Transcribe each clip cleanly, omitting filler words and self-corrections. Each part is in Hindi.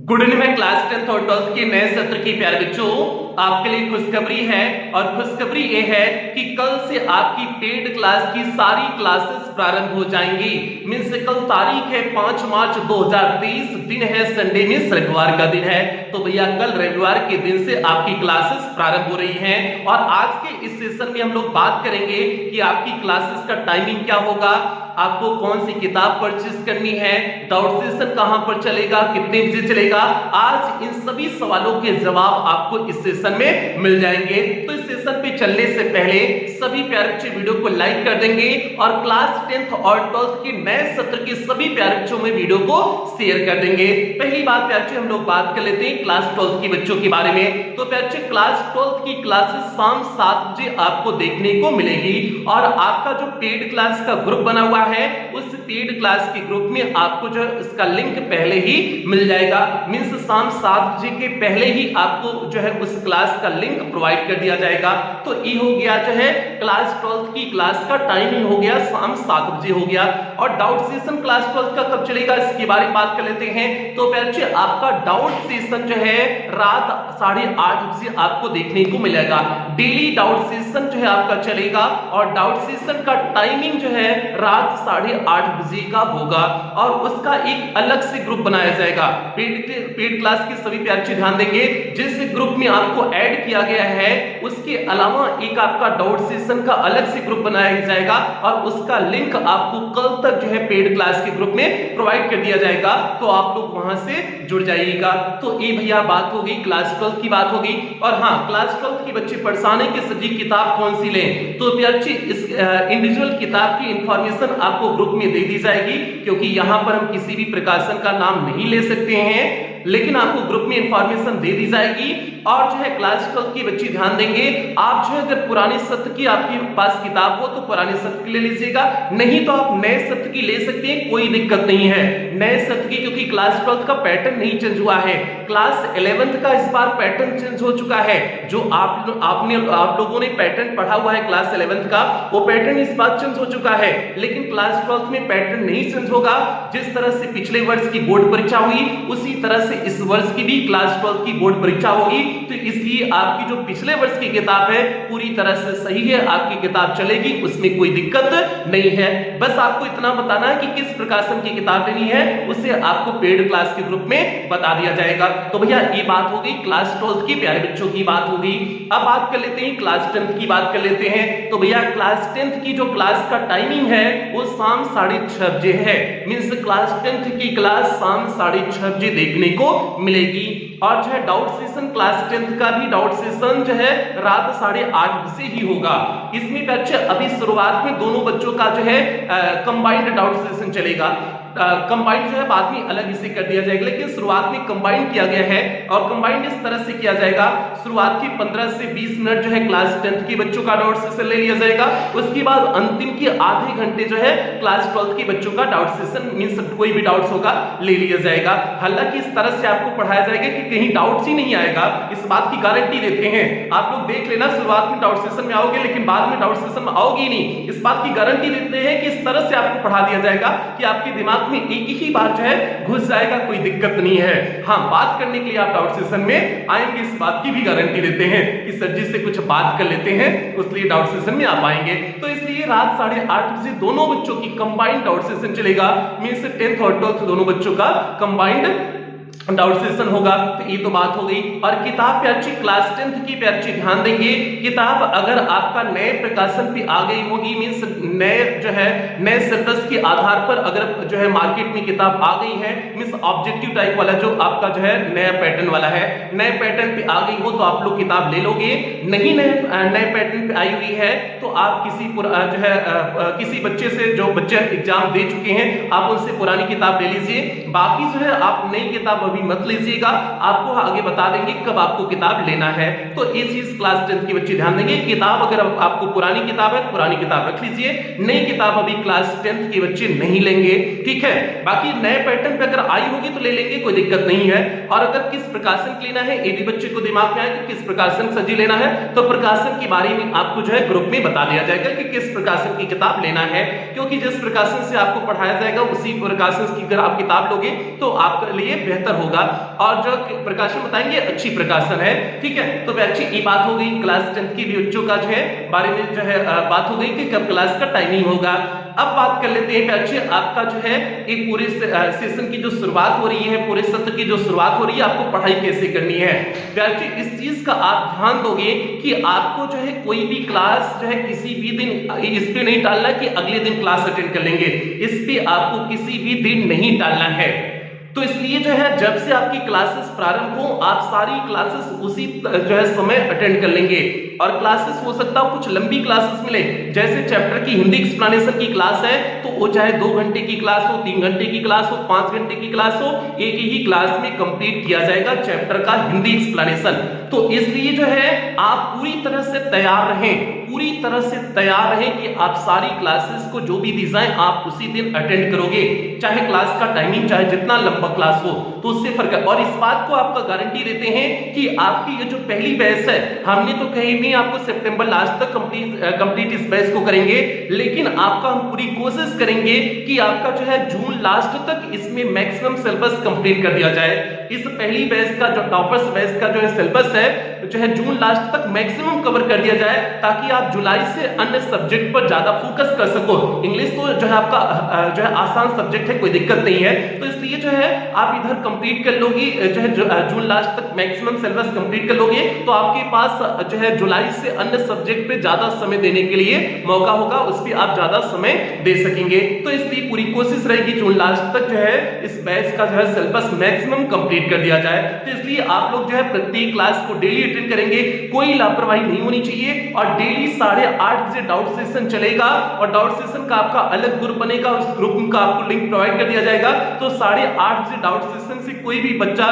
गुड इवनिंग में क्लास 10th और 12th के नए सत्र की प्यारे बच्चों, आपके लिए खुशखबरी है। और खुशखबरी ये है कि कल से आपकी पेड क्लास की सारी क्लासेस प्रारंभ हो जाएंगी। मींस कल तारीख है 5 मार्च 2023, दिन है संडे, मींस रविवार का दिन है। तो भैया कल रविवार के दिन से आपकी क्लासेस प्रारंभ हो रही हैं। और आज के इस सेशन में हम लोग बात करेंगे कि आपकी क्लासेस का टाइमिंग क्या होगा, आपको कौन सी किताब परचेज करनी है, डाउट सेशन कहां पर चलेगा, कितने बजे चलेगा। आज इन सभी सवालों के जवाब आपको इस सेशन में मिल जाएंगे। तो इस सेशन पे चलने से पहले सभी प्यारे बच्चे वीडियो को लाइक कर देंगे और क्लास 10th और 12th के नए सत्र के सभी प्यारे बच्चों में वीडियो को शेयर कर देंगे। पहली बात प्यारे बच्चे हम लोग बात कर लेते हैं क्लास 12th के बच्चों के बारे में। तो प्यारे बच्चे क्लास 12th की क्लासेस शाम 7 बजे आपको देखने को मिलेगी। और आपका जो पेड क्लास का ग्रुप बना हुआ है, उस पेड क्लास के ग्रुप में आपको जो इसका लिंक पहले ही मिल जाएगा। मींस शाम 7 बजे के पहले ही आपको जो है उस क्लास का लिंक प्रोवाइड कर दिया जाएगा। तो ये हो गया जो है क्लास 12th की क्लास का टाइमिंग हो गया, शाम 7 बजे हो गया। और डाउट सेशन क्लास 12th का कब चलेगा इसके बारे में बात कर लेते हैं। तो बच्चे आपका डाउट सेशन जो है रात 8:30 बजे आपको देखने को मिलेगा। डेली डाउट सेशन जो है आपका चलेगा और डाउट सेशन का टाइमिंग जो है रात 8:30 बजे का होगा। और उसका एक अलग से ग्रुप बनाया जाएगा। पेड क्लास के सभी प्यारे ध्यान देंगे, जिस ग्रुप में आपको ऐड किया गया है उसके अलावा एक आपका डाउट सेशन का अलग से ग्रुप बनाया जाएगा और उसका लिंक आपको कल तक जो है पेड क्लास के ग्रुप में प्रोवाइड कर दिया जाएगा। तो आप लोग वहां से जुड़ जाइएगा। तो ये भैया बात होगी क्लास 12 की बात होगी। और हाँ, क्लास 12 के बच्चे पढ़ाने की सभी किताब कौन सी लें, तो प्यारे इस इंडिविजुअल किताब की इंफॉर्मेशन आपको ग्रुप में दे दी जाएगी, क्योंकि यहां पर हम किसी भी प्रकाशन का नाम नहीं ले सकते हैं, लेकिन आपको ग्रुप में इंफॉर्मेशन दे दी जाएगी। और जो है क्लास 12 के बच्चे ध्यान देंगे, आप जो है अगर पुराने सत्र की आपके पास किताब हो तो पुराने सत्र की ले लीजिएगा, नहीं तो आप नए सत्र की ले सकते हैं, कोई दिक्कत नहीं है नए सत्र की, क्योंकि क्लास 12 का पैटर्न नहीं चेंज हुआ है। क्लास 11th का इस बार पैटर्न चेंज हो चुका है। जो आप लोगों ने पैटर्न पढ़ा हुआ है क्लास 11th का, वो पैटर्न इस बार चेंज हो चुका है। लेकिन क्लास 12th में पैटर्न नहीं चेंज होगा। जिस तरह से पिछले वर्ष की बोर्ड परीक्षा हुई, उसी तरह से इस वर्ष की भी क्लास 12 की बोर्ड परीक्षा होगी। तो इसलिए आपकी जो पिछले वर्ष की किताब है पूरी तरह से सही है, आपकी किताब चलेगी, उसमें कोई दिक्कत नहीं है। बस आपको इतना बताना है कि किस प्रकाशन की किताब लेनी है, उसे आपको पेड क्लास के ग्रुप में बता दिया जाएगा। तो भैया ये बात हो गई क्लास 12 की प्यारे बच्चों की बात हो गई। अब बात कर लेते हैं क्लास 10th की बात कर लेते हैं। तो भैया क्लास 10th की जो क्लास का टाइमिंग है वो शाम 6:30 बजे है। मींस क्लास 10th की क्लास शाम 6:30 बजे देखने को मिलेगी। और जो है डाउट सेशन क्लास 10th का भी डाउट सेशन जो है रात 8:30 बजे ही होगा। इसमें बच्चे अभी शुरुआत में दोनों बच्चों का जो है कंबाइंड डाउट सेशन चलेगा। कंबाइंड जो है बाद में अलग इसे कर दिया जाएगा, लेकिन शुरुआत में कंबाइंड किया गया है। और कंबाइंड इस तरह से किया जाएगा, शुरुआत की 15 से 20 मिनट जो है क्लास 10th के बच्चों का डाउट सेशन ले लिया जाएगा। उसके बाद अंतिम के आधे घंटे जो है क्लास 12 के बच्चों का डाउट सेशन, मींस कोई भी डाउट्स होगा ले लिया जाएगा। हालांकि इस तरह से आपको पढ़ाया जाएगा कि कहीं डाउट्स ही नहीं आएगा, इस बात की गारंटी देते हैं। आप लोग देख लेना, शुरुआत में डाउट सेशन में आओगे लेकिन बाद में डाउट सेशन में आओगे नहीं, इस बात की गारंटी देते हैं कि इस तरह से आपको पढ़ा दिया जाएगा कि आपके दिमाग में एक ही बार जो है घुस जाएगा, कोई दिक्कत नहीं है। हाँ, बात करने के लिए आप डाउट सेशन में आएंगे, इस बात की भी गारंटी देते हैं कि सर जी से कुछ बात कर लेते हैं, इसलिए डाउट सेशन में आप आएंगे। तो इसलिए रात 8:30 बजे दोनों बच्चों की कंबाइंड डाउट सेशन चलेगा। मींस 10th और 12th दोनों बच्चों का कंबाइंड डाउट सेशन होगा। तो ये तो बात हो गई। और किताब पे अच्छी क्लास 10th की पे अच्छी ध्यान देंगे। किताब अगर आपका नए प्रकाशन पे आ गई होगी, मींस नए जो है नए सिलेबस के आधार पर अगर जो है मार्केट में किताब आ गई है, मींस ऑब्जेक्टिव टाइप वाला जो आपका जो है नया पैटर्न वाला है, नए पैटर्न पे आ गई हो तो आप लोग किताब ले लोगे। नहीं नए पैटर्न पे आई हुई है तो आप किसी बच्चे से, जो बच्चे एग्जाम दे चुके हैं, आप उनसे पुरानी किताब ले लीजिए। बाकी जो है आप नई किताब अभी मत लीजिएगा, आपको आगे बता देंगे कब आपको किताब लेना है। तो ये चीज क्लास 10th के बच्चे ध्यान देंगे। किताब अगर आपको पुरानी किताब है, पुरानी किताब रख लीजिए, नई किताब अभी क्लास 10th के बच्चे नहीं लेंगे, ठीक है। बाकी नए पैटर्न पे अगर आई होगी तो ले लेंगे, कोई दिक्कत नहीं है। और अगर किस प्रकाशन की लेना है, ये भी बच्चे को दिमाग में आए कि किस प्रकाशन से सजी लेना है, तो प्रकाशन के बारे में आपको जो है ग्रुप में बता दिया जाएगा कि किस प्रकाशन की किताब लेना है। क्योंकि जिस प्रकाशन से आपको पढ़ाया जाएगा उसी प्रकाशन की अगर आप किताब लोगे तो आपके लिए बेहतर होगा और जो प्रकाशन बताएंगे अच्छी प्रकाशन है, ठीक है। तो अच्छी ये बात हो गई, क्लास 10 की भी बच्चों का जो है बारे में जो है बात हो गई कि कब क्लास का टाइमिंग होगा। अब बात कर लेते हैं बच्चे, आपका जो है एक पूरे सेशन की जो शुरुआत हो रही है, पूरे सत्र की जो शुरुआत हो रही है, आपको पढ़ाई कैसे करनी है। बच्चे इस चीज का आप ध्यान दोगे कि आपको जो है कोई भी क्लास जो है किसी भी दिन इस पे नहीं डालना कि अगले दिन क्लास अटेंड कर लेंगे, इस पे आपको किसी भी दिन नहीं डालना है। तो इसलिए जो है जब से आपकी क्लासेस प्रारंभ हो, आप सारी क्लासेस उसी जो है समय अटेंड कर लेंगे। और क्लासेस हो सकता है कुछ लंबी क्लासेस मिले, जैसे चैप्टर की हिंदी एक्सप्लेनेशन की क्लास है तो वो चाहे 2 घंटे की क्लास हो, 3 घंटे की क्लास हो, 5 घंटे की क्लास हो, एक ही क्लास में कंप्लीट किया जाएगा चैप्टर का हिंदी एक्सप्लेनेशन। तो इसलिए जो है आप पूरी तरह से तैयार रहें, पूरी तरह से तैयार रहें कि आप सारी क्लासेस को जो भी दी जाए आप उसी दिन अटेंड करोगे, चाहे क्लास का टाइमिंग चाहे जितना लंबा क्लास हो, तो उससे फर्क है। और इस बात को आपका गारंटी देते हैं कि आपकी ये जो पहली बैच है, हमने तो कहीं भी आपको सितंबर लास्ट तक कंप्लीट इस बैच को करेंगे, लेकिन आपका हम पूरी कोशिश करेंगे कि आपका जो है जून लास्ट तक इसमें मैक्सिमम सिलेबस कंप्लीट कर दिया जाए। इस पहली बैच का जो टॉपर्स बैच का जो है सिलेबस है जो है जून लास्ट तक मैक्सिमम कवर कर दिया जाए, ताकि आप जुलाई से अन्य सब्जेक्ट पर ज्यादा फोकस कर सको। इंग्लिश तो जो है आपका जो है आसान सब्जेक्ट है, कोई दिक्कत नहीं है, तो इसलिए जो है आप इधर कंप्लीट कर लोगे, जो है जून लास्ट तक मैक्सिमम सिलेबस कंप्लीट कर लोगे, तो आपके पास जो है जुलाई से अन्य सब्जेक्ट पे ज्यादा समय देने के लिए मौका होगा, उस पर आप ज्यादा समय दे सकेंगे। तो इसलिए पूरी कोशिश रहेगी जून लास्ट तक जो है इस बैच का जो है सिलेबस मैक्सिमम कंप्लीट कर दिया जाए। तो इसलिए आप लोग जो है प्रत्येक क्लास को डेली अटेंड करेंगे, कोई लापरवाही नहीं होनी चाहिए। और डेली 8:30 बजे डाउट सेशन चलेगा और डाउट सेशन का आपका अलग ग्रुप बनेगा, उस ग्रुप का आपको लिंक प्रोवाइड कर दिया जाएगा। तो 8:30 बजे डाउट सेशन से कोई भी बच्चा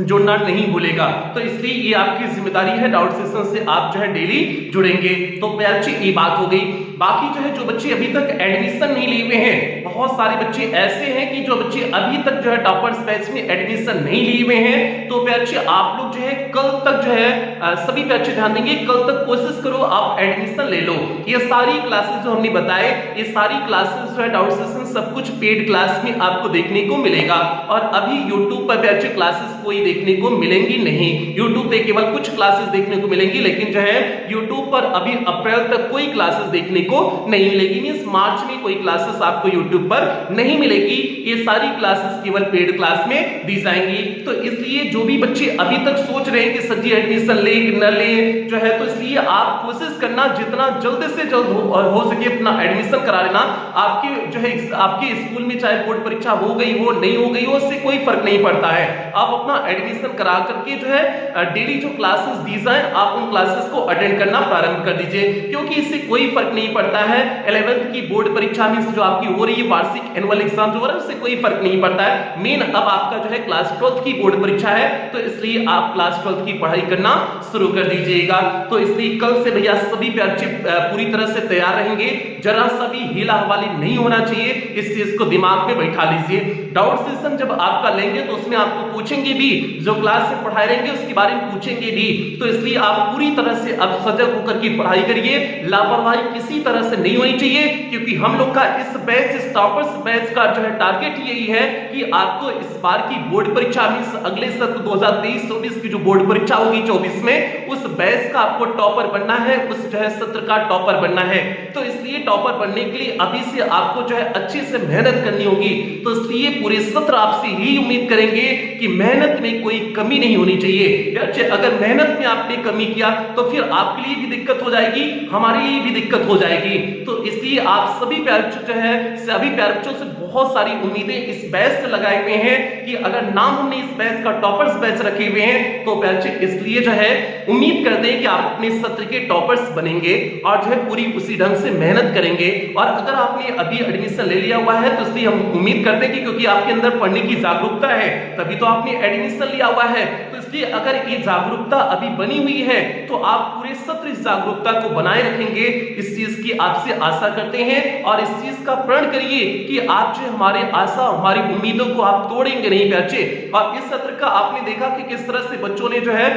जुड़ना नहीं भूलेगा। तो इसलिए ये आपकी जिम्मेदारी है, डाउट सेशन से आप जो है डेली जुड़ेंगे। तो अच्छी ये बात हो गई। बाकी जो है जो बच्चे अभी तक एडमिशन नहीं लिए हुए हैं, बहुत सारे बच्चे ऐसे हैं कि जो बच्चे अभी तक जो है टॉपर्स बैच में एडमिशन नहीं लिए हुए हैं, तो बच्चे आप लोग जो है कल तक जो है सभी बच्चे ध्यान देंगे, कल तक कोशिश करो आप एडमिशन ले लो। ये सारी क्लासेस जो हमने बताए, ये सारी क्लासेस जो है डाउट सेशन सब कुछ पेड क्लास में आपको देखने को मिलेगा। और अभी यूट्यूब पर बच्चे क्लासेस कोई देखने को मिलेंगी नहीं, यूट्यूब पे केवल कुछ क्लासेस देखने को मिलेंगी, लेकिन जो है यूट्यूब पर अभी अप्रैल तक कोई क्लासेस देखने को नहीं मिलेगी। मींस मार्च में कोई क्लासेस आपको यूट्यूब पर नहीं मिलेगी, ये सारी क्लासेस केवल पेड क्लास में दी जाएंगी। तो इसलिए जो भी बच्चे अभी तक सोच रहे हैं कि सर जी एडमिशन ले न ले जो है, तो इसलिए आप कोशिश करना जितना जल्द से जल्द हो सके अपना एडमिशन करा लेना। आपके जो है आपके स्कूल में चाहे बोर्ड परीक्षा हो गई हो नहीं हो गई हो, उससे कोई फर्क नहीं पड़ता है। आप अपना एडमिशन करा करके जो है डेली जो क्लासेस दी जाए आप उन क्लासेस को अटेंड करना प्रारंभ कर दीजिए, क्योंकि इससे कोई फर्क नहीं पड़ता है। 11th की बोर्ड परीक्षा में जो आपकी हो रही है वार्षिक एनुअल एग्जाम जो हो रहा है, उससे कोई फर्क नहीं पड़ता है। मेन अब आपका जो है क्लास 12th की बोर्ड परीक्षा है, तो इसलिए आप क्लास 12th की पढ़ाई करना शुरू कर दीजिएगा। तो इसलिए कल से भैया सभी बच्चे पूरी तरह से तैयार रहेंगे, जरा सा भी हीला हवाली नहीं होना चाहिए, इस चीज को दिमाग में बैठा लीजिए। डाउट सेशन जब आपका लेंगे तो उसमें आपको पूछेंगे भी, जो क्लास से पढ़ाई रहेंगे उसके बारे में पूछेंगे भी, तो इसलिए आप पूरी तरह से अब सजग होकर के पढ़ाई करिए। लापरवाही किसी तरह से नहीं होनी चाहिए, क्योंकि हम लोग का इस बैच इस टॉपर्स बैच का जो है टारगेट यही है कि आपको इस बार की बोर्ड परीक्षा में अगले सत्र 2023-24 की जो बोर्ड परीक्षा होगी 24 में, उस बैच का आपको टॉपर बनना है, उस जो है सत्र का टॉपर बनना है। तो इसलिए टॉपर बनने के लिए अभी से आपको जो है अच्छे से मेहनत करनी होगी। तो इसलिए पूरे सत्र आपसे ही उम्मीद करेंगे कि मेहनत में कोई कमी नहीं होनी चाहिए। अगर मेहनत में आपने कमी किया तो फिर आपके लिए भी दिक्कत हो जाएगी, हमारे लिए भी दिक्कत हो जाएगी। तो इसलिए आप सभी प्यारे जो है सभी प्यारे बच्चों से बहुत सारी उम्मीदें इस बैच से लगाए हुए हैं कि अगर नाम हमने इस बैच का टॉपर्स बैच रखे हुए हैं तो बच्चे इसलिए जो है उम्मीद करते हैं कि आप अपने सत्र के टॉपर्स बनेंगे और जो है पूरी उसी ढंग से मेहनत करेंगे। और अगर आपने अभी एडमिशन ले लिया हुआ है तो इसलिए हम उम्मीद करते हैं कि क्योंकि आपके अंदर पढ़ने की जागरूकता है तभी तो आपने एडमिशन लिया हुआ है, तो इसलिए अगर ये जागरूकता अभी बनी हुई है तो आप पूरे सत्र इस जागरूकता को बनाए रखेंगे, इस चीज की आपसे आशा करते हैं। और इस चीज का प्रण करिए कि आप जो जो हमारे आशा, हमारी उम्मीदों को आप तोड़ेंगे नहीं बच्चे। और इस सत्र का आपने देखा कि किस तरह से बच्चों ने जो है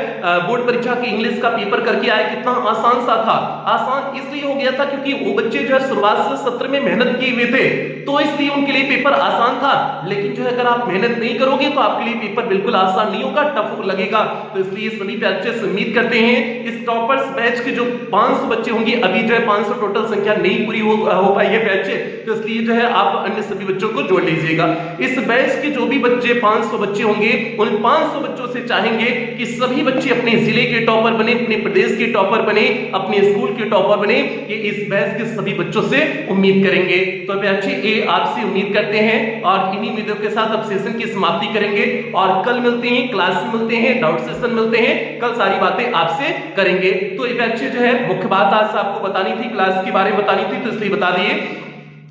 बोर्ड परीक्षा के इंग्लिश का पेपर करके आए, कितना आसान सा था। आसान इसलिए हो गया था क्योंकि वो बच्चे जो है शुरुआत से सत्र में मेहनत किए हुए थे, तो इसलिए उनके लिए पेपर आसान था। लेकिन जो है अगर आप मेहनत नहीं करोगे तो आपके लिए पेपर बिल्कुल आसान नहीं होगा, टफ लगेगा। तो इसलिए सभी बच्चे से उम्मीद करते हैं इस टॉपर्स बैच के जो 500 बच्चे होंगे, अभी जो है 500 टोटल संख्या नहीं पूरी हो पाई है बच्चे, तो इसलिए जो है आप अन्य सभी बच्चों को जोड़ लीजिएगा। इस बैच के जो भी बच्चे 500 बच्चे होंगे, उन 500 बच्चों से चाहेंगे कि सभी बच्चे अपने जिले के टॉपर बने, अपने प्रदेश के टॉपर बने, अपने स्कूल के टॉपर बने। ये इस बैच के सभी बच्चों से उम्मीद करेंगे। तो बच्चे ये आपसे उम्मीद करते हैं और इन्हीं उम्मीदों के साथ अब सेशन की समाप्ति करेंगे और कल मिलते हैं, क्लास में मिलते हैं, डाउट सेशन मिलते हैं, कल सारी बातें आपसे करेंगे। तो ये बच्चे जो है मुख्य बात आज आपको बतानी थी, क्लास के बारे में बतानी थी, तो इसलिए बता दिए।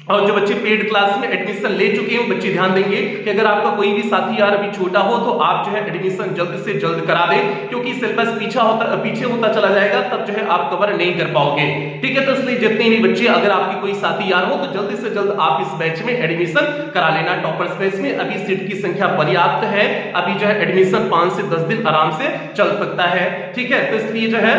और जो बच्चे पेड क्लास में एडमिशन ले चुके हैं बच्चे ध्यान देंगे कि अगर आपका कोई भी साथी यार अभी छोटा हो तो आप जो है एडमिशन जल्द से जल्द करा दें, क्योंकि सिलेबस पीछे होता चला जाएगा, तब जो है आप कवर नहीं कर पाओगे। ठीक है, तो इसलिए जितने भी बच्चे अगर आपके कोई साथी यार हो तो जल्दी से जल्द आप इस बैच में एडमिशन करा लेना। टॉपर्स बैच में अभी सीट की संख्या पर्याप्त है, अभी जो है एडमिशन 5 से 10 दिन आराम से चल सकता है। ठीक है, तो इसलिए जो है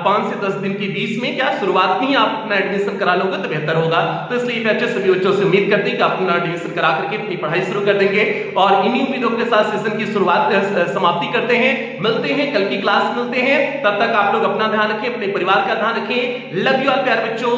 5 से 10 दिन के बीच में क्या शुरुआत में ही आप अपना एडमिशन करा लोगे तो बेहतर होगा। तो इसलिए बच्चे सभी बच्चों से उम्मीद करते हैं कि अपना एडमिशन करा करके अपनी पढ़ाई शुरू कर देंगे और इन्हीं उम्मीदों के साथ सेशन की शुरुआत समाप्ति करते हैं। मिलते हैं कल की क्लास, मिलते हैं, तब तक आप लोग अपना ध्यान रखें, अपने परिवार का ध्यान रखें। लव यू ऑल प्यारे बच्चों।